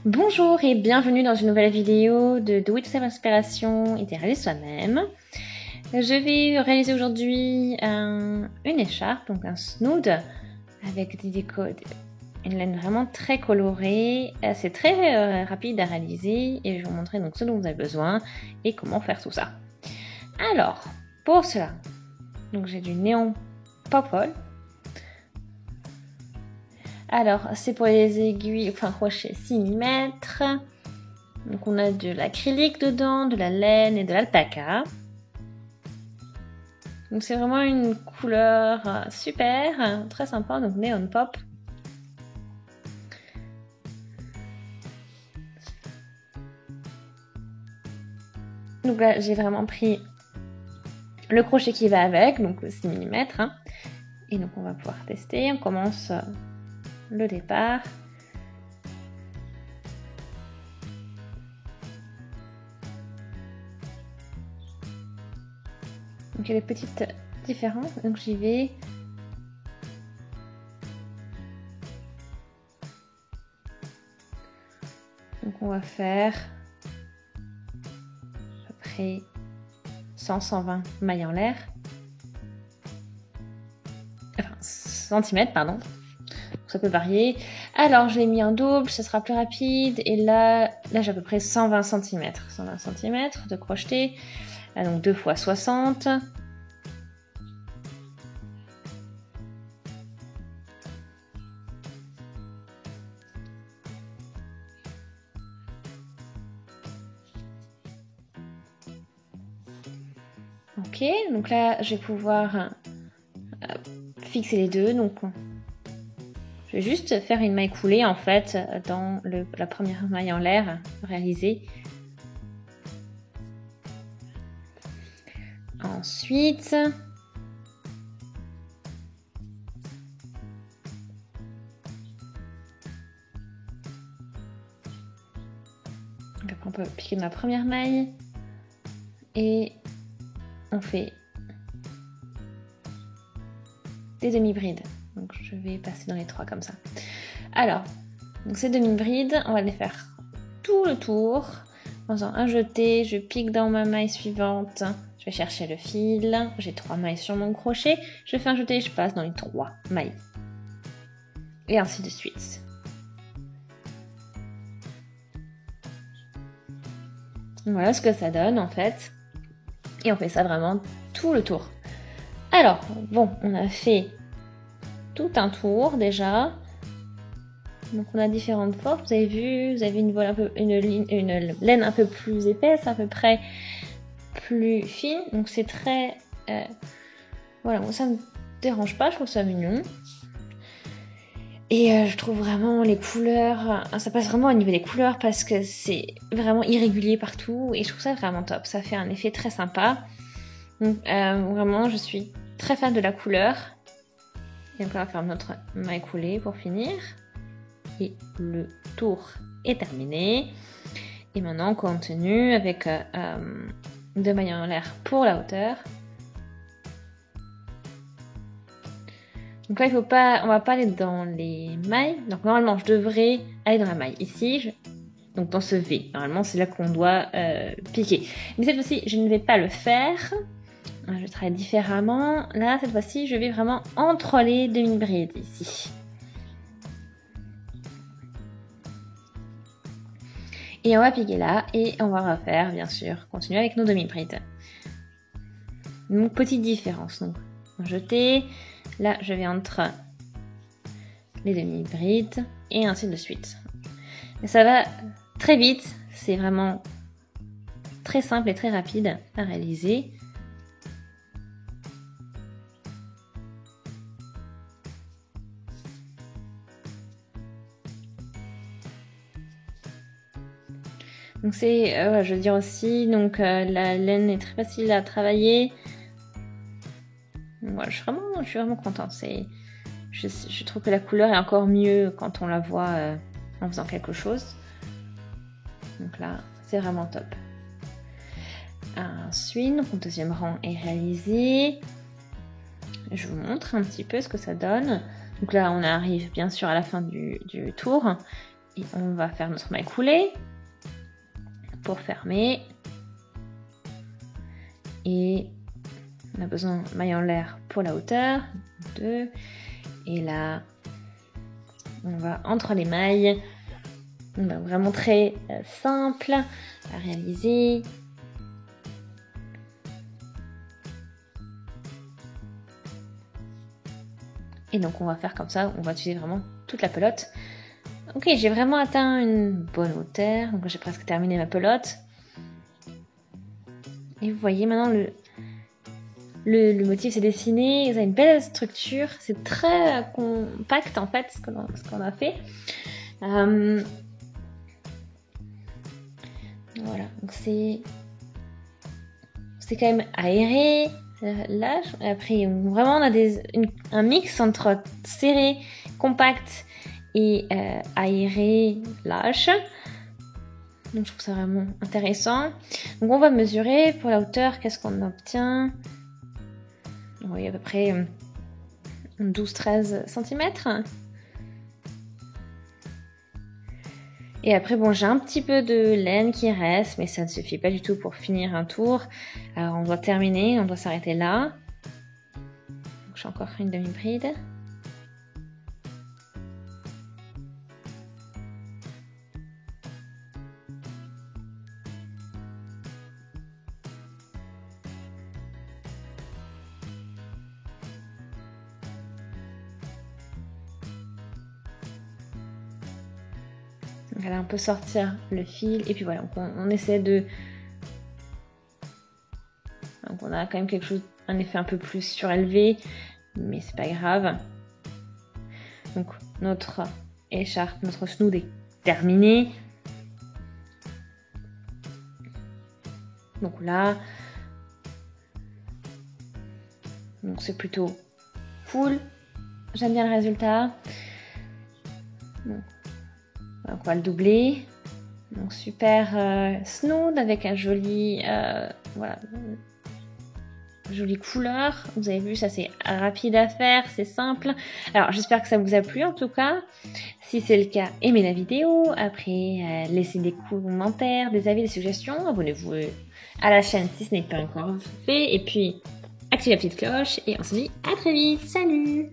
Bonjour et bienvenue dans une nouvelle vidéo de Do It Yourself Inspiration et réaliser soi-même. Je vais réaliser aujourd'hui une écharpe, donc un snood avec une laine vraiment très colorée. C'est très rapide à réaliser et je vais vous montrer donc ce dont vous avez besoin et comment faire tout ça. Alors, pour cela, donc j'ai du néon Popol. Alors, c'est pour les aiguilles, enfin crochet 6 mm. Donc on a de l'acrylique dedans, de la laine et de l'alpaca. Donc c'est vraiment une couleur super, très sympa, donc Neon Pop. Donc là, j'ai vraiment pris le crochet qui va avec, donc 6 mm. Et donc on va pouvoir tester, on commence le départ. Donc il y a des petites différences, donc j'y vais. Donc on va faire à peu près 100-120 mailles en l'air. Enfin, centimètres, pardon. Ça peut varier. Alors je l'ai mis en double, ça sera plus rapide. Et là j'ai à peu près 120 cm. 120 cm de crocheté. Là, donc 2 x 60. Ok, donc là je vais pouvoir fixer les deux. Donc je vais juste faire une maille coulée en fait dans la première maille en l'air réalisée. Ensuite, après on peut piquer dans la première maille et on fait des demi-brides. Donc je vais passer dans les trois comme ça. Alors, donc ces demi-brides, on va les faire tout le tour en faisant un jeté. Je pique dans ma maille suivante. Je vais chercher le fil. J'ai 3 mailles sur mon crochet. Je fais un jeté et je passe dans les 3 mailles. Et ainsi de suite. Voilà ce que ça donne en fait. Et on fait ça vraiment tout le tour. Alors, bon, on a fait tout un tour déjà. Donc on a différentes formes. Vous avez vu, vous avez une laine un peu plus épaisse, à peu près plus fine. Donc c'est très... voilà, bon, ça me dérange pas, je trouve ça mignon. Et je trouve vraiment les couleurs, ça passe vraiment au niveau des couleurs parce que c'est vraiment irrégulier partout et je trouve ça vraiment top. Ça fait un effet très sympa. Donc vraiment, je suis très fan de la couleur. Et donc là, on va faire notre maille coulée pour finir. Et le tour est terminé. Et maintenant, on continue avec 2 mailles en l'air pour la hauteur. Donc là, on va pas aller dans les mailles. Donc normalement, je devrais aller dans la maille ici. Donc dans ce V. Normalement, c'est là qu'on doit piquer. Mais cette fois-ci, je ne vais pas le faire. Je travaille différemment. Là, cette fois-ci, je vais vraiment entre les demi-brides ici. Et on va piquer là et on va refaire, bien sûr, continuer avec nos demi-brides. Donc, petite différence. Donc, jeter. Là, je vais entre les demi-brides et ainsi de suite. Mais ça va très vite. C'est vraiment très simple et très rapide à réaliser. Donc c'est, je veux dire aussi, donc la laine est très facile à travailler. Voilà, je suis vraiment contente. Je trouve que la couleur est encore mieux quand on la voit en faisant quelque chose. Donc là, c'est vraiment top. Ensuite, donc, mon deuxième rang est réalisé. Je vous montre un petit peu ce que ça donne. Donc là, on arrive bien sûr à la fin du tour. Et on va faire notre maille coulée pour fermer. Et on a besoin de maille en l'air pour la hauteur. 2. Et là, on va entre les mailles. Vraiment très simple à réaliser. Et donc on va faire comme ça, on va utiliser vraiment toute la pelote. Ok, j'ai vraiment atteint une bonne hauteur, donc j'ai presque terminé ma pelote. Et vous voyez maintenant le motif s'est dessiné, il a une belle structure, c'est très compact en fait ce qu'on a fait. Voilà, donc c'est quand même aéré. Là, après, vraiment, on a un mix entre serré, compact et aéré, lâche. Donc, je trouve ça vraiment intéressant. Donc, on va mesurer pour la hauteur. Qu'est-ce qu'on obtient? Oui, à peu près 12-13 cm. Et après, bon, j'ai un petit peu de laine qui reste, mais ça ne suffit pas du tout pour finir un tour. Alors, on doit terminer, on doit s'arrêter là. Donc, j'ai encore une demi-bride. Donc là, on peut sortir le fil et puis voilà, on essaie de... Donc on a quand même quelque chose, un effet un peu plus surélevé, mais c'est pas grave. Donc notre écharpe, notre snood est terminé. Donc là, donc c'est plutôt cool. J'aime bien le résultat. Donc, on va le doubler. Donc super snood avec un joli, voilà, jolie couleur. Vous avez vu, ça c'est rapide à faire, c'est simple. Alors j'espère que ça vous a plu en tout cas. Si c'est le cas, aimez la vidéo. Après, laissez des commentaires, des avis, des suggestions. Abonnez-vous à la chaîne si ce n'est pas encore fait. Et puis, activez la petite cloche. Et on se dit à très vite. Salut!